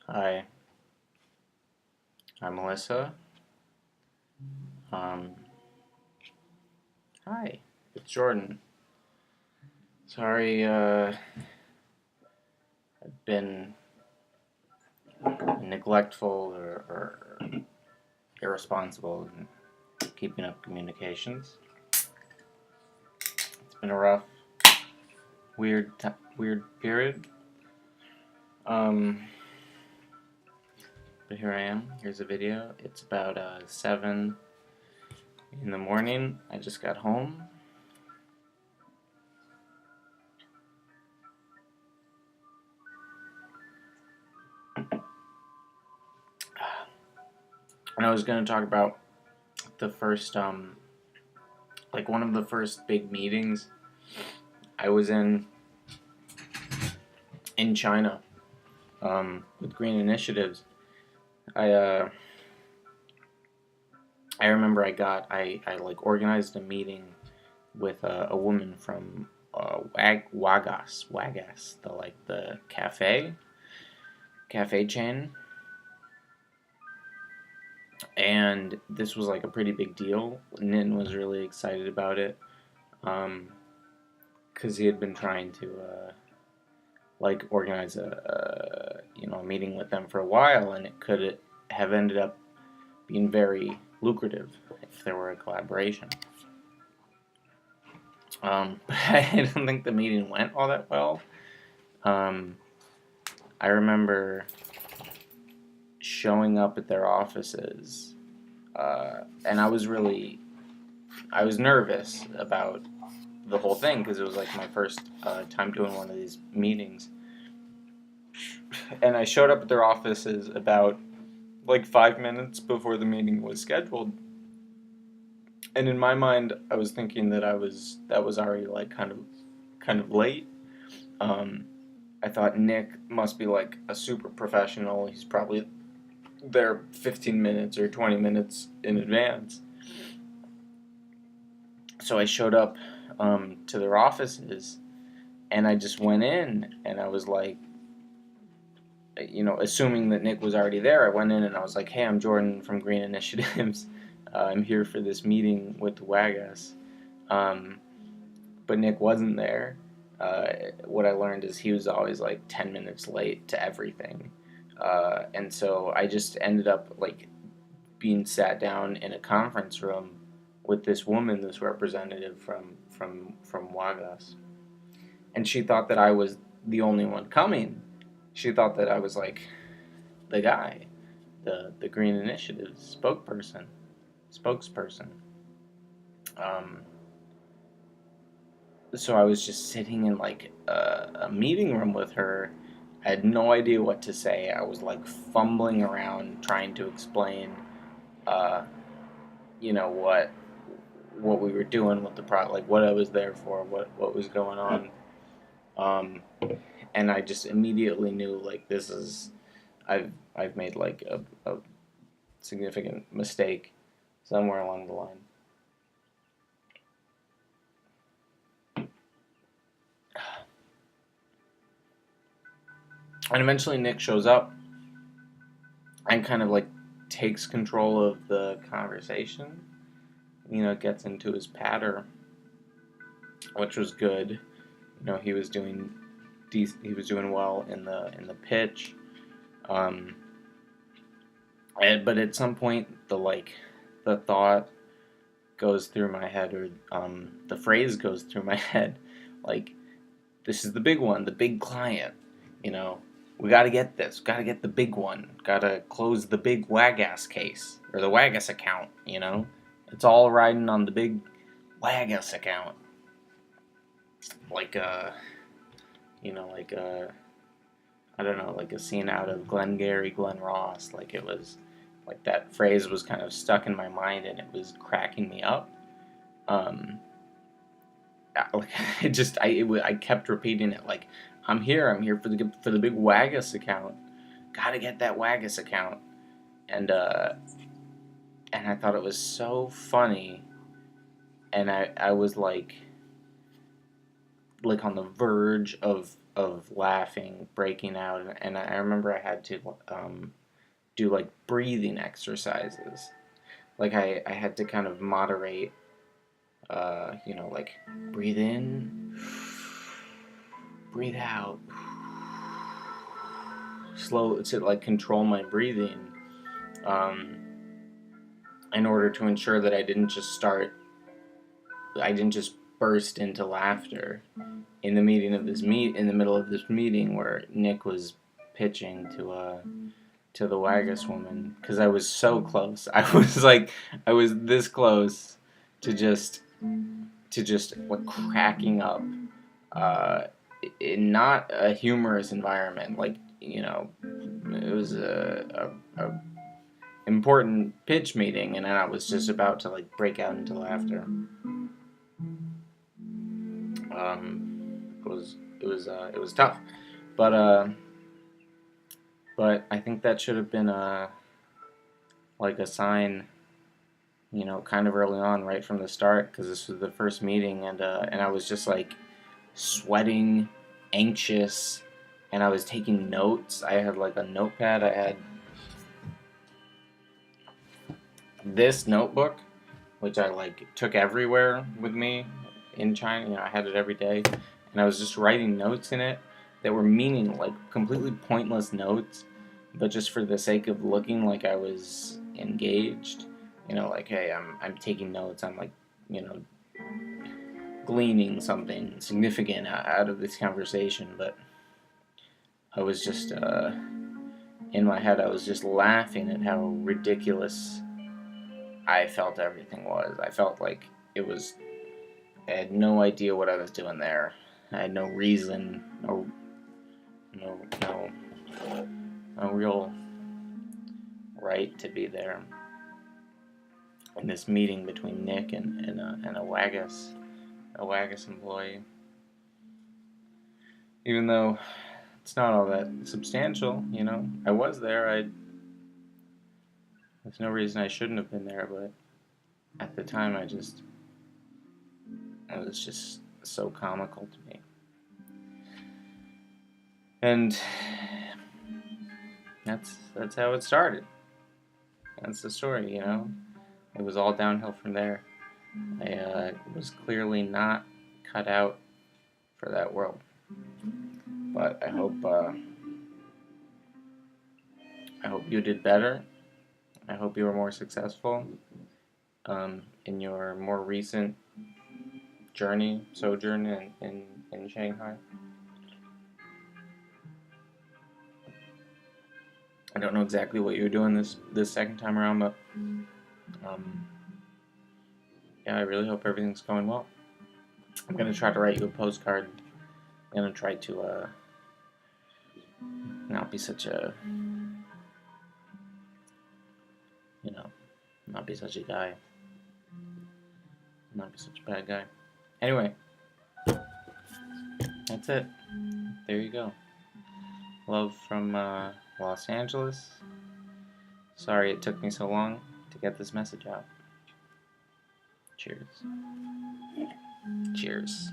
Hi, I'm Melissa. Um, Hi, it's Jordan. Sorry, I've been neglectful or irresponsible in keeping up communications. It's been a rough, weird period. Um, but here I am. Here's a video. It's about 7 in the morning. I just got home. And I was going to talk about the first, like one of the first big meetings I was in China, with green initiatives. I uh, I remember I like organized a meeting with a woman from Wagas, the cafe chain, and this was like a pretty big deal. Nin was really excited about it, because he had been trying to like organize a meeting with them for a while, and it could have ended up being very lucrative if there were a collaboration. But I don't think the meeting went all that well. Um, I remember showing up at their offices, and I was nervous about the whole thing because it was like my first time doing one of these meetings. And I showed up at their offices about like 5 minutes before the meeting was scheduled. And in my mind, I was thinking that was already like kind of late. Um, I thought Nick must be like a super professional. He's probably there 15 minutes or 20 minutes in advance. So I showed up to their offices, and I just went in, and I was like, assuming that Nick was already there, I went in and I was like, hey, I'm Jordan from Green Initiatives. I'm here for this meeting with the Wagas. Um, but Nick wasn't there. What I learned is he was always like 10 minutes late to everything. And so I just ended up like being sat down in a conference room with this woman, this representative from Wagas. And she thought that I was the only one coming. She thought that I was like the guy, the Green Initiative spokesperson. Um, so I was just sitting in like a meeting room with her. I had no idea what to say. I was like fumbling around trying to explain, uh, what we were doing with the product, like what I was there for, what was going on. Um, and I just immediately knew like I've made like a significant mistake somewhere along the line. And eventually Nick shows up and kind of like takes control of the conversation. Gets into his patter, which was good. He was doing he was doing well in the pitch. Um, but at some point, the thought goes through my head, or the phrase goes through my head, like, this is the big one, the big client. You know, we got to get this. Got to get the big one. Got to close the big Wagas case or the Wagas account. It's all riding on the big Wagas account. Like I don't know, like a scene out of Glengarry Glen Ross. Like it was, like that phrase was kind of stuck in my mind and it was cracking me up. Um, like I kept repeating it. Like I'm here for the big Wagas account. Got to get that Wagas account. And and I thought it was so funny. And I was like, like on the verge of laughing, breaking out, and I remember I had to do like breathing exercises. Like I had to kind of moderate, like breathe in, breathe out, slow to like control my breathing, um, in order to ensure that I didn't just burst into laughter in the in the middle of this meeting where Nick was pitching to the Waggis woman, because I was so close. I was this close to just like cracking up, uh, in not a humorous environment. Like, it was a important pitch meeting, and I was just about to like break out into laughter. It was tough, but I think that should have been like a sign, kind of early on, right from the start, because this was the first meeting, and I was just like sweating, anxious, and I was taking notes. I had like a notepad. I had this notebook, which I like took everywhere with me in China. I had it every day, and I was just writing notes in it that were like completely pointless notes, but just for the sake of looking like I was engaged. Like, hey, I'm taking notes. I'm like, gleaning something significant out of this conversation. But I was just in my head, I was just laughing at how ridiculous I felt everything was. I felt like it was. I had no idea what I was doing there. I had no reason, no, no real right to be there in this meeting between Nick and a Waggis employee. Even though it's not all that substantial, I was there. There's no reason I shouldn't have been there, but at the time, it was just so comical to me. And that's how it started. That's the story, It was all downhill from there. I was clearly not cut out for that world. But I hope you did better. I hope you were more successful in your more recent sojourn in Shanghai. I don't know exactly what you're doing this second time around, but yeah, I really hope everything's going well. I'm gonna try to write you a postcard. I'm gonna try to not be such a not be such a guy, not be such a bad guy. Anyway, that's it. There you go. Love from Los Angeles. Sorry it took me so long to get this message out. Cheers. Cheers.